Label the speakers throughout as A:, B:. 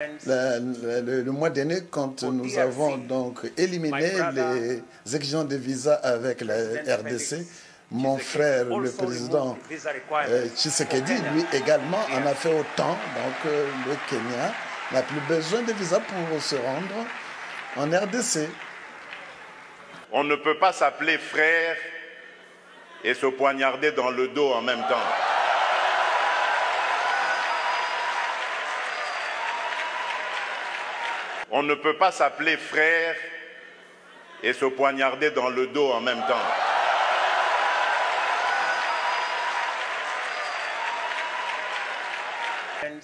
A: Le mois dernier, quand nous avons donc éliminé les exigences de visa avec la RDC, mon frère, le président Tshisekedi, lui également en a fait autant. Donc le Kenya n'a plus besoin de visa pour se rendre en RDC.
B: On ne peut pas s'appeler frère et se poignarder dans le dos en même temps. On ne peut pas s'appeler frère et se poignarder dans le dos en même temps.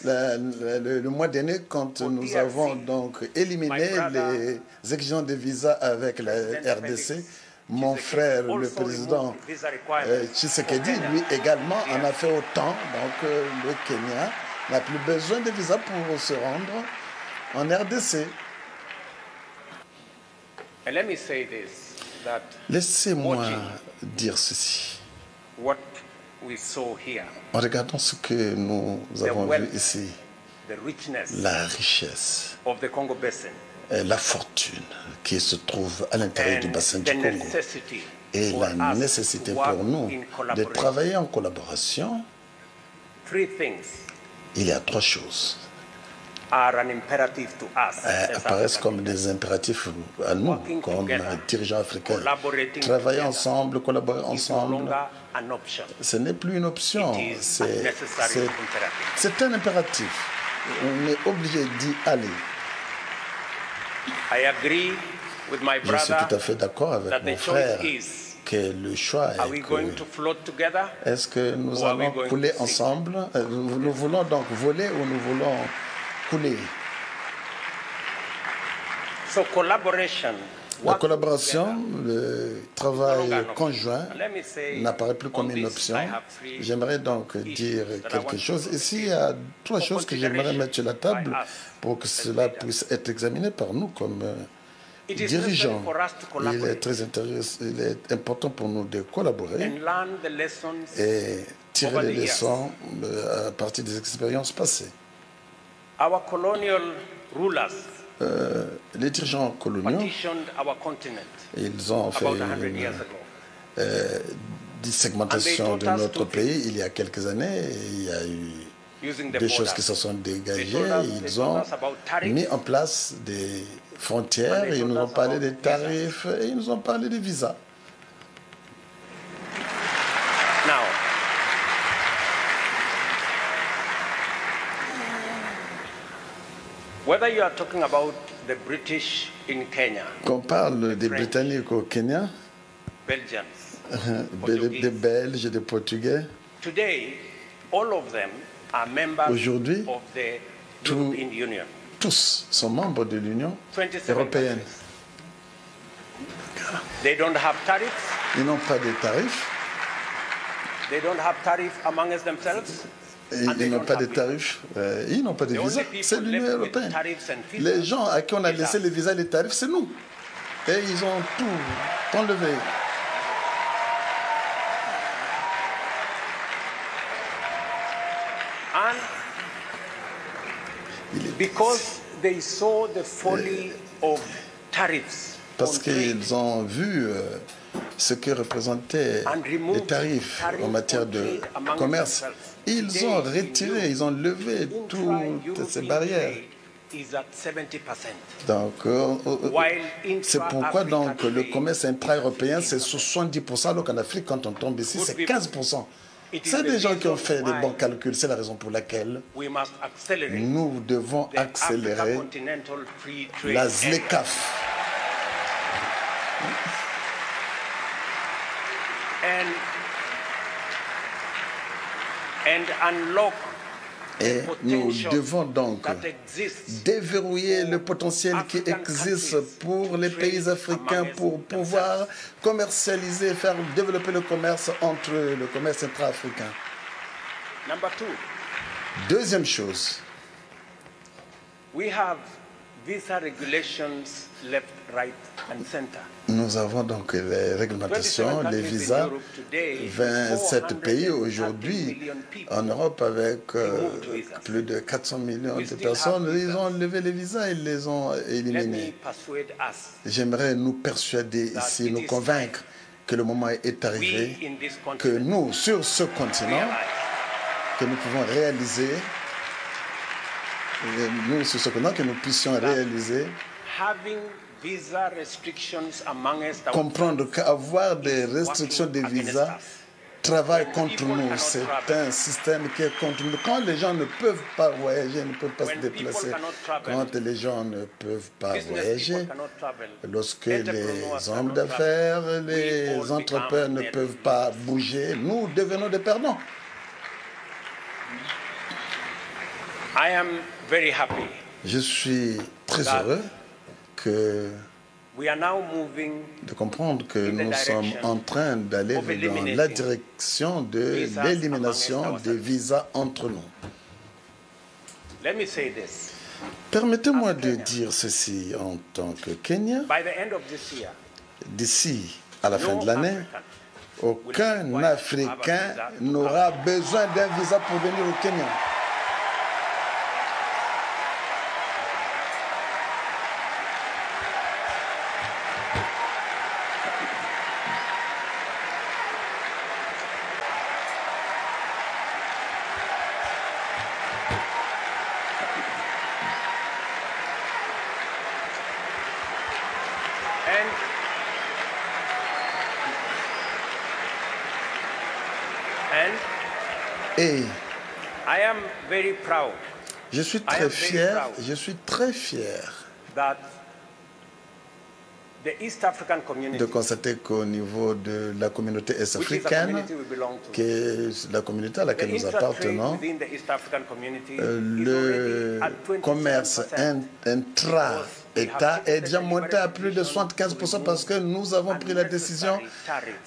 A: Le mois dernier, quand nous avons donc éliminé les exigences de visa avec la RDC, mon frère, le président Tshisekedi, lui également en a fait autant. Donc le Kenya n'a plus besoin de visa pour se rendre en RDC. Laissez-moi dire ceci. En regardant ce que nous avons vu ici, la richesse et la fortune qui se trouve à l'intérieur du bassin du Congo et la nécessité pour nous de travailler en collaboration, il y a trois choses apparaissent comme des impératifs à nous, comme dirigeants africains. Travailler ensemble, collaborer ensemble, ce n'est plus une option, c'est un impératif. On est obligé d'y aller. Je suis tout à fait d'accord avec mon frère que le choix est est-ce que nous allons couler ensemble, nous voulons donc voler ou nous voulons couler. La collaboration, le travail conjoint n'apparaît plus comme une option. J'aimerais donc dire quelque chose. Ici, il y a trois choses que j'aimerais mettre sur la table pour que cela puisse être examiné par nous comme dirigeants. Il est très intéressant, il est important pour nous de collaborer et tirer les leçons à partir des expériences passées. Les dirigeants coloniaux, ils ont fait une segmentation de notre pays il y a quelques années. Il y a eu des choses qui se sont dégagées. Ils ont mis en place des frontières, ils nous ont parlé des tarifs et ils nous ont parlé des visas. Qu'on parle des Britanniques au Kenya, des Belges, des Portugais, aujourd'hui, tous sont membres de l'Union européenne. Ils n'ont pas de tarifs. Ils n'ont pas de tarifs, ils n'ont pas de visa, c'est l'Union européenne. Les gens à qui on a laissé les visas et les tarifs, c'est nous. Et ils ont tout enlevé. Parce qu'ils ont vu ce que représentaient les tarifs en matière de commerce. Ils ont retiré, ils ont levé toutes ces barrières. Donc, c'est pourquoi donc, le commerce intra-européen, c'est 70%, alors qu'en Afrique, quand on tombe ici, c'est 15%. C'est des gens qui ont fait des bons calculs. C'est la raison pour laquelle nous devons accélérer la ZLECAf. Et nous devons donc déverrouiller le potentiel qui existe pour les pays africains pour pouvoir commercialiser, faire développer le commerce entre le commerce intra-africain. Deuxième chose, Nous avons donc les réglementations, les visas. 27 pays aujourd'hui en Europe avec plus de 400 millions de personnes, ils ont levé les visas, ils les ont éliminés. J'aimerais nous persuader ici, nous convaincre que le moment est arrivé, que nous, sur ce continent, que nous pouvons réaliser, nous, sur ce continent, que nous puissions réaliser, comprendre qu'avoir des restrictions de visas travaille contre nous. C'est un système qui est contre nous. Quand les gens ne peuvent pas voyager, ne peuvent pas se déplacer, quand les gens ne peuvent pas voyager, lorsque les hommes d'affaires, les entrepreneurs ne peuvent pas bouger, nous devenons des perdants. Je suis très heureux de comprendre que nous sommes en train d'aller dans la direction de l'élimination des visas entre nous. Permettez-moi de dire ceci en tant que Kenyan. D'ici à la fin de l'année, aucun Africain n'aura besoin d'un visa pour venir au Kenya. Et je suis très fier de constater qu'au niveau de la communauté est-africaine, qui est la communauté à laquelle nous appartenons, le commerce intra-État est déjà monté à plus de 75% parce que nous avons pris la décision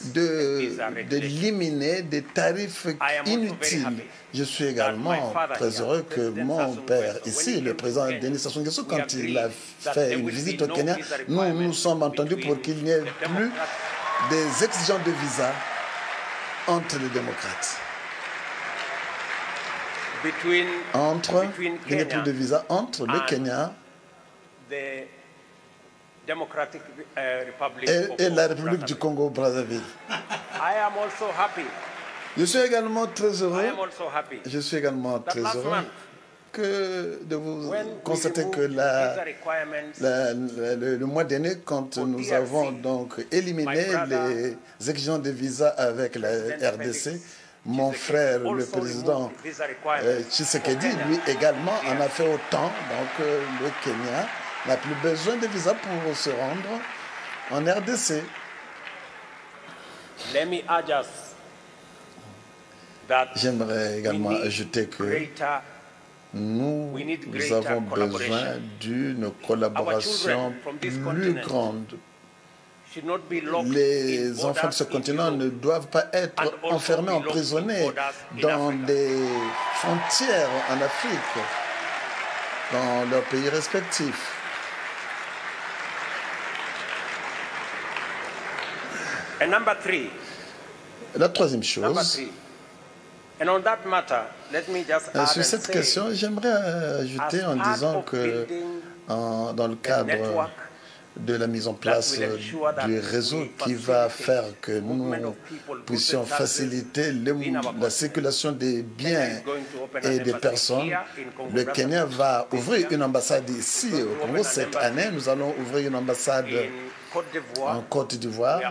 A: d'éliminer des tarifs inutiles. Je suis également très heureux que mon père ici, le président Denis Sassou Nguesso, quand il a fait une visite au Kenya, nous nous sommes entendus pour qu'il n'y ait plus des exigences de visa entre les démocrates. Il n'y a plus de visa entre le Kenya et la République du Congo-Brazzaville. Je suis également très heureux. Je suis également très heureux de vous constater que le mois dernier, quand nous avons donc éliminé les exigences de visa avec la RDC, mon frère, le président Tshisekedi, lui également en a fait autant. Donc le Kenya n'a plus besoin de visa pour se rendre en RDC. J'aimerais également ajouter que nous avons besoin d'une collaboration plus grande. Les enfants de ce continent ne doivent pas être enfermés, emprisonnés dans des frontières en Afrique, dans leurs pays respectifs. La troisième chose, sur cette question, j'aimerais ajouter en disant que dans le cadre de la mise en place du réseau qui va faire que nous puissions faciliter la circulation des biens et des personnes, le Kenya va ouvrir une ambassade ici au Congo. Cette année, nous allons ouvrir une ambassade en Côte d'Ivoire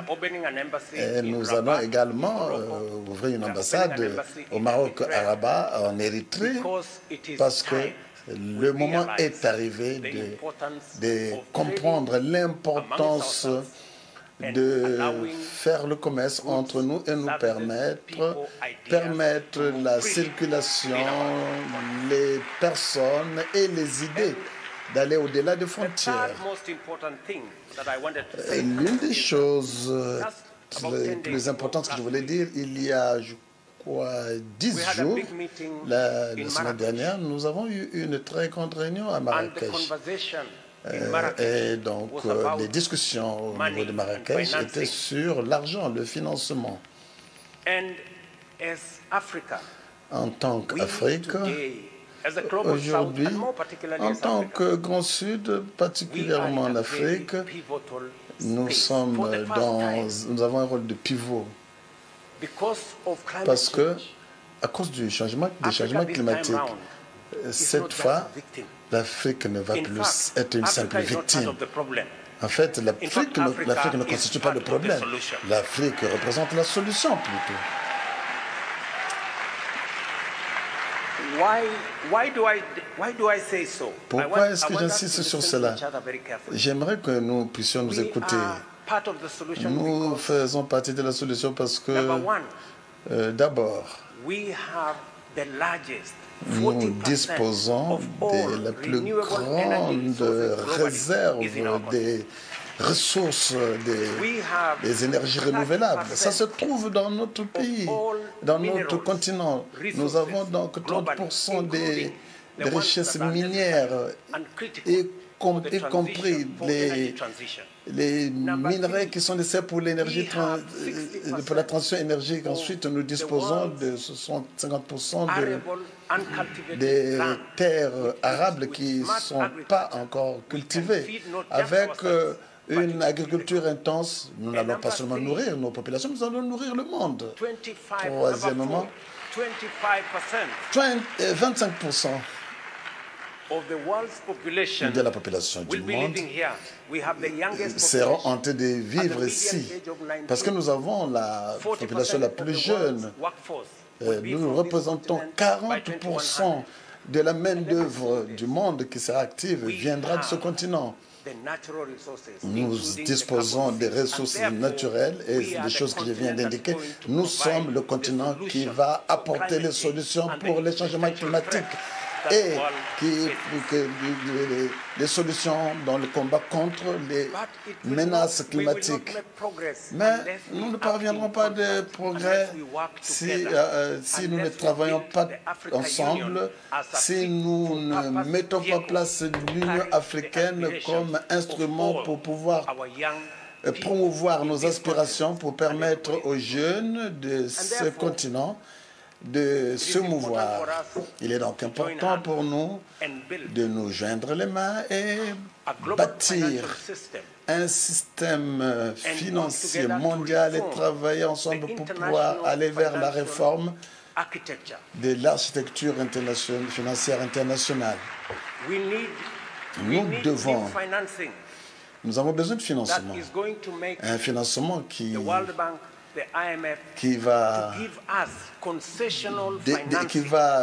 A: et nous allons également ouvrir une ambassade au Maroc, à Rabat, en Érythrée, parce que le moment est arrivé de comprendre l'importance de faire le commerce entre nous et nous permettre la circulation, les personnes et les idées d'aller au-delà des frontières. L'une des choses les plus importantes que je voulais dire, il y a 10 jours, la semaine dernière, nous avons eu une très grande réunion à Marrakech. Et donc, les discussions au niveau de Marrakech étaient sur l'argent, le financement. En tant qu'Afrique, aujourd'hui, en tant que Grand Sud, particulièrement en Afrique, nous avons un rôle de pivot. Parce que, à cause des changements climatiques, cette fois, l'Afrique ne va plus être une simple victime. En fait, l'Afrique ne constitue pas le problème. L'Afrique représente la solution plutôt. Pourquoi est-ce que j'insiste sur cela? J'aimerais que nous puissions nous écouter. Nous faisons partie de la solution parce que, d'abord, nous disposons de la plus grande réserve des ressources des énergies renouvelables. Ça se trouve dans notre pays, dans notre continent. Nous avons donc 30% des richesses minières, y compris les minerais qui sont nécessaires pour l'énergie, pour la transition énergétique. Ensuite, nous disposons de 50% des terres arables qui ne sont pas encore cultivées. Avec une agriculture intense, nous n'allons pas seulement nourrir nos populations, nous allons nourrir le monde. Troisièmement, 25% de la population du monde seront en train de vivre ici. Parce que nous avons la population la plus jeune. Nous représentons 40% de la main-d'œuvre du monde qui sera active viendra de ce continent. Nous disposons des ressources naturelles et des choses que je viens d'indiquer. Nous sommes le continent qui va apporter les solutions pour les changements climatiques et les solutions dans le combat contre les menaces climatiques. Mais nous ne parviendrons pas de progrès si nous ne travaillons pas ensemble, si nous ne mettons pas en place l'Union africaine comme instrument pour pouvoir promouvoir nos aspirations, pour permettre aux jeunes de ce continent de se mouvoir. Il est donc important pour nous de nous joindre les mains et bâtir un système financier mondial et travailler ensemble pour pouvoir aller vers la réforme de l'architecture financière internationale. Nous avons besoin de financement. Un financement qui va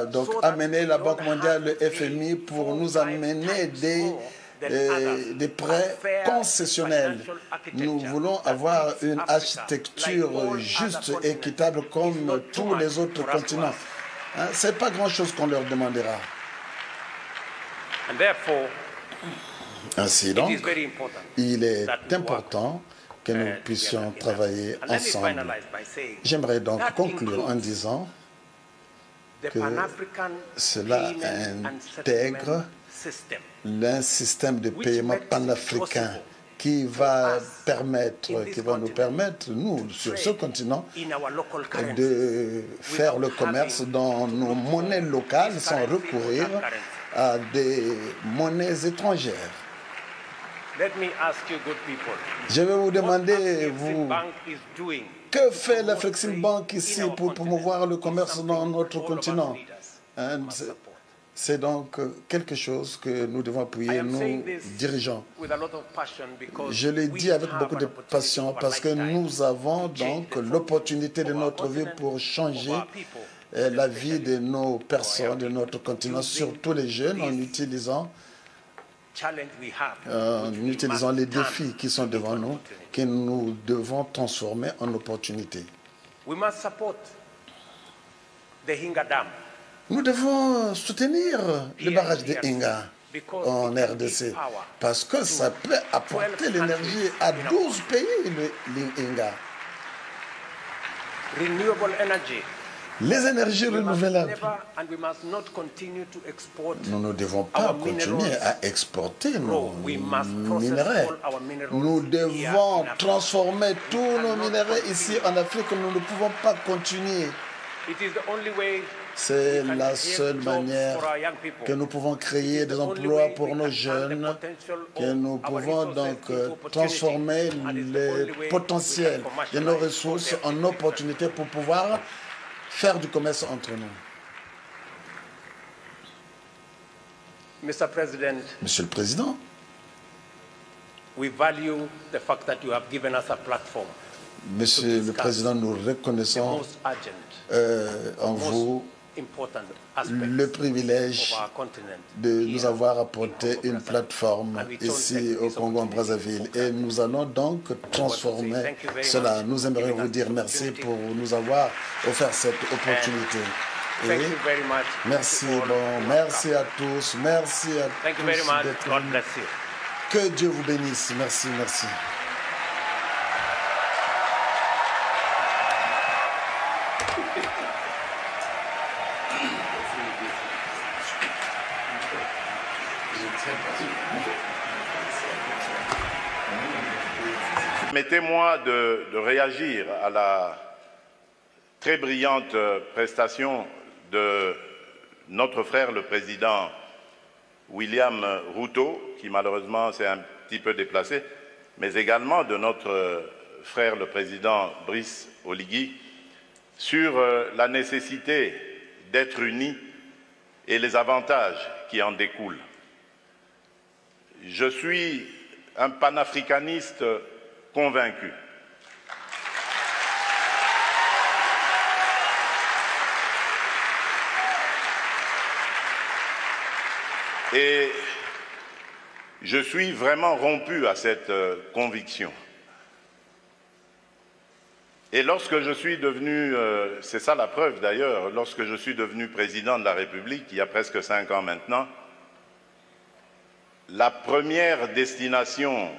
A: donc amener la Banque mondiale, le FMI, pour nous amener des prêts concessionnels. Nous voulons avoir une architecture juste et équitable comme tous les autres continents. Ce n'est pas grand-chose qu'on leur demandera. Ainsi donc, il est important que nous puissions travailler ensemble. J'aimerais donc conclure en disant que cela intègre un système de paiement panafricain qui va nous permettre, nous, sur ce continent, de faire le commerce dans nos monnaies locales sans recourir à des monnaies étrangères. Je vais vous demander, vous, que fait la Flexim Bank ici pour promouvoir le commerce dans notre continent? C'est donc quelque chose que nous devons appuyer, nous, dirigeants. Je le dis avec beaucoup de passion parce que nous avons donc l'opportunité de notre vie pour changer la vie de nos personnes, de notre continent, surtout les jeunes, en utilisant les défis qui sont devant nous, que nous devons transformer en opportunités. Nous devons soutenir le barrage de Inga en RDC parce que ça peut apporter l'énergie à 12 pays, le Inga. Les énergies renouvelables. Nous ne devons pas continuer à exporter nos minerais. Nous devons transformer tous nos minerais ici en Afrique. Nous ne pouvons pas continuer. C'est la seule manière que nous pouvons créer des emplois pour nos jeunes, que nous pouvons donc transformer les potentiels de nos ressources en opportunités pour pouvoir faire du commerce entre nous.
C: Mr. President,
A: Monsieur le Président,
C: we value the fact that you have given us a platform.
A: Monsieur le Président, nous reconnaissons en vous le privilège de nous avoir apporté une plateforme ici au Congo-Brazzaville et nous allons donc transformer cela. Nous aimerions vous dire merci pour nous avoir offert cette opportunité. Et merci, merci à tous, merci à tous d'être venus. Que Dieu vous bénisse. Merci, merci.
B: Permettez-moi de réagir à la très brillante prestation de notre frère le président William Ruto, qui malheureusement s'est un petit peu déplacé, mais également de notre frère le président Brice Oligui, sur la nécessité d'être unis et les avantages qui en découlent. Je suis un panafricaniste convaincu. Et je suis vraiment rompu à cette conviction. Et lorsque je suis devenu, c'est ça la preuve d'ailleurs, lorsque je suis devenu président de la République, il y a presque 5 ans maintenant, la première destination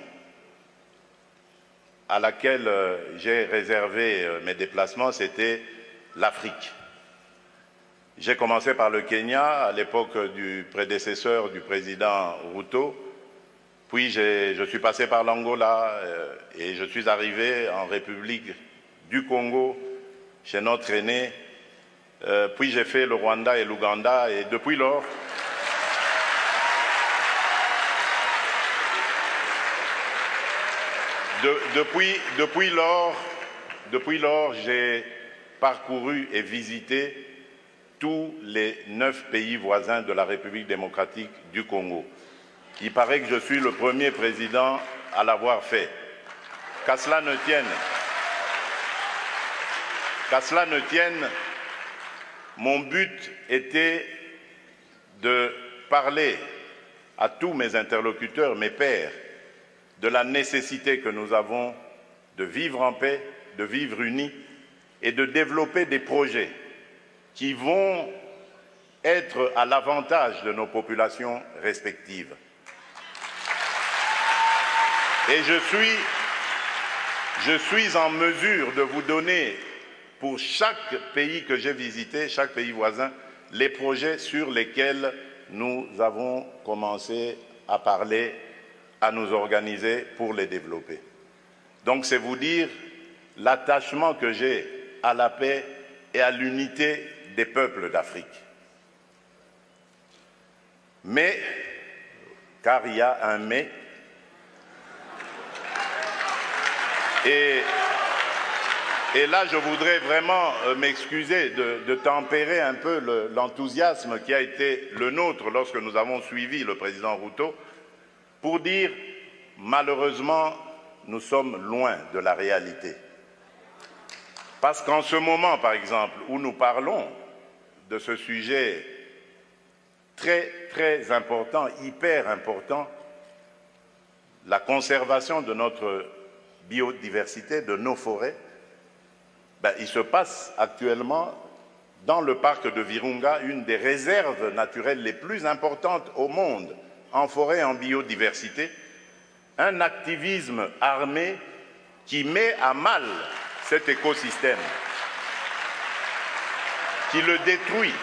B: à laquelle j'ai réservé mes déplacements, c'était l'Afrique. J'ai commencé par le Kenya, à l'époque du prédécesseur du président Ruto, puis je suis passé par l'Angola et je suis arrivé en République du Congo, chez notre aîné, puis j'ai fait le Rwanda et l'Ouganda, et depuis lors, depuis lors, j'ai parcouru et visité tous les 9 pays voisins de la République démocratique du Congo. Il paraît que je suis le premier président à l'avoir fait. Qu'à cela ne tienne, mon but était de parler à tous mes interlocuteurs, mes pairs, de la nécessité que nous avons de vivre en paix, de vivre unis et de développer des projets qui vont être à l'avantage de nos populations respectives. Et je suis en mesure de vous donner, pour chaque pays que j'ai visité, chaque pays voisin, les projets sur lesquels nous avons commencé à parler, à nous organiser pour les développer. Donc c'est vous dire l'attachement que j'ai à la paix et à l'unité des peuples d'Afrique. Mais, car il y a un mais, et là je voudrais vraiment m'excuser de tempérer un peu l'enthousiasme qui a été le nôtre lorsque nous avons suivi le président Ruto, pour dire, malheureusement, nous sommes loin de la réalité. Parce qu'en ce moment, par exemple, où nous parlons de ce sujet très, très important, hyper important, la conservation de notre biodiversité, de nos forêts, il se passe actuellement dans le parc de Virunga une des réserves naturelles les plus importantes au monde, en forêt et en biodiversité, un activisme armé qui met à mal cet écosystème. qui le détruit.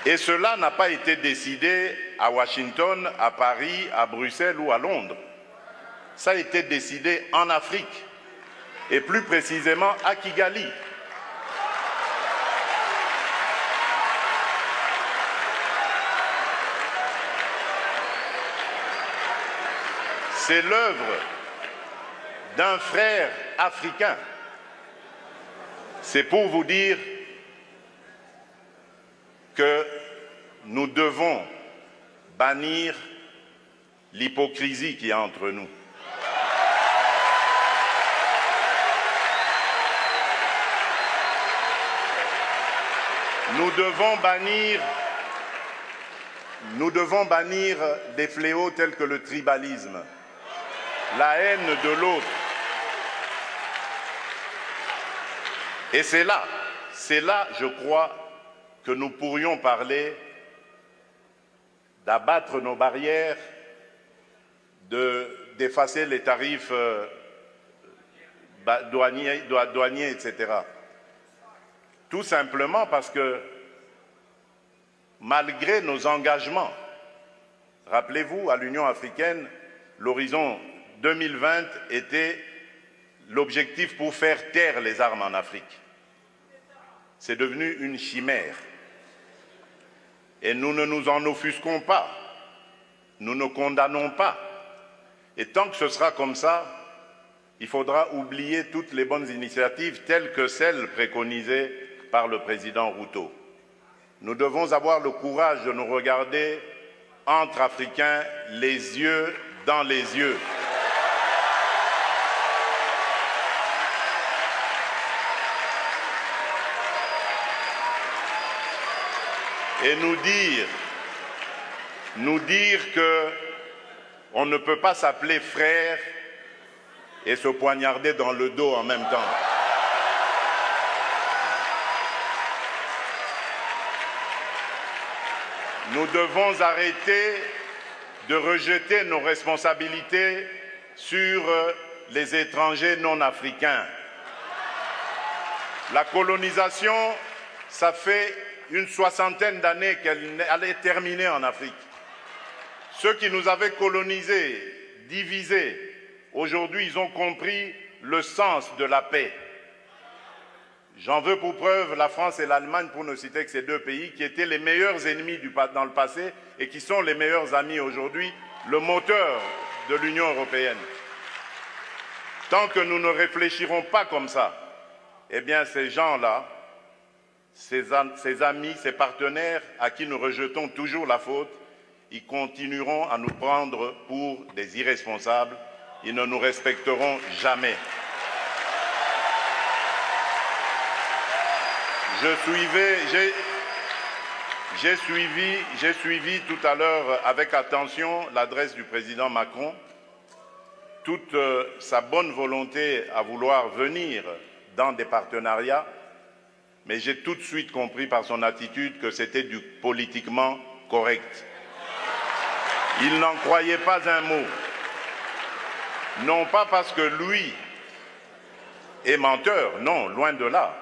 B: Et cela n'a pas été décidé à Washington, à Paris, à Bruxelles ou à Londres. Ça a été décidé en Afrique, et plus précisément à Kigali. C'est l'œuvre d'un frère africain. C'est pour vous dire que nous devons bannir l'hypocrisie qui est entre nous. Nous devons bannir des fléaux tels que le tribalisme, la haine de l'autre. Et c'est là, je crois, que nous pourrions parler d'abattre nos barrières, d'effacer les tarifs douaniers, etc. Tout simplement parce que, malgré nos engagements, rappelez-vous, à l'Union africaine, l'horizon 2020 était l'objectif pour faire taire les armes en Afrique. C'est devenu une chimère. Et nous ne nous en offusquons pas. Nous ne condamnons pas. Et tant que ce sera comme ça, il faudra oublier toutes les bonnes initiatives telles que celles préconisées par le président Ruto. Nous devons avoir le courage de nous regarder entre Africains, les yeux dans les yeux. Et nous dire qu'on ne peut pas s'appeler frère et se poignarder dans le dos en même temps. Nous devons arrêter de rejeter nos responsabilités sur les étrangers non africains. La colonisation, ça fait une soixantaine d'années qu'elle allait terminer en Afrique. Ceux qui nous avaient colonisés, divisés, aujourd'hui ils ont compris le sens de la paix. J'en veux pour preuve la France et l'Allemagne, pour ne citer que ces deux pays, qui étaient les meilleurs ennemis dans le passé et qui sont les meilleurs amis aujourd'hui, le moteur de l'Union européenne. Tant que nous ne réfléchirons pas comme ça, eh bien ces gens-là, ces amis, ces partenaires à qui nous rejetons toujours la faute, ils continueront à nous prendre pour des irresponsables, ils ne nous respecteront jamais. J'ai suivi tout à l'heure avec attention l'adresse du président Macron, toute sa bonne volonté à vouloir venir dans des partenariats, mais j'ai tout de suite compris par son attitude que c'était du politiquement correct. Il n'en croyait pas un mot. Non pas parce que lui est menteur, non, loin de là.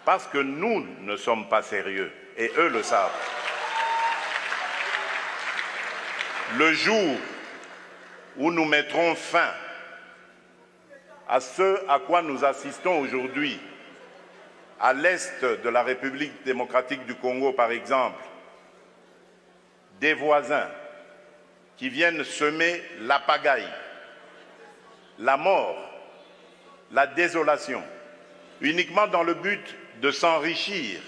B: Parce que nous ne sommes pas sérieux, et eux le savent. Le jour où nous mettrons fin à ce à quoi nous assistons aujourd'hui, à l'est de la République démocratique du Congo, par exemple, des voisins qui viennent semer la pagaille, la mort, la désolation, uniquement dans le but de s'enrichir,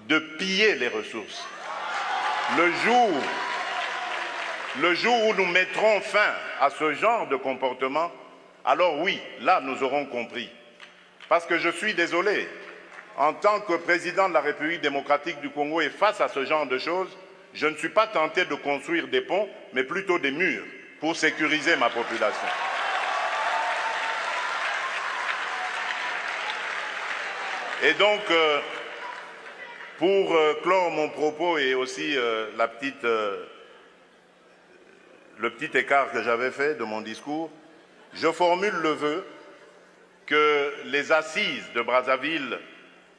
B: de piller les ressources. Le jour où nous mettrons fin à ce genre de comportement, alors oui, là nous aurons compris. Parce que je suis désolé, en tant que président de la République démocratique du Congo et face à ce genre de choses, je ne suis pas tenté de construire des ponts, mais plutôt des murs pour sécuriser ma population. Et donc, pour clore mon propos et aussi le petit écart que j'avais fait de mon discours, je formule le vœu que les assises de Brazzaville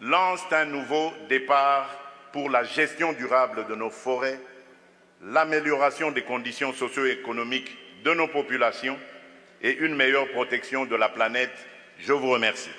B: lancent un nouveau départ pour la gestion durable de nos forêts, l'amélioration des conditions socio-économiques de nos populations et une meilleure protection de la planète. Je vous remercie.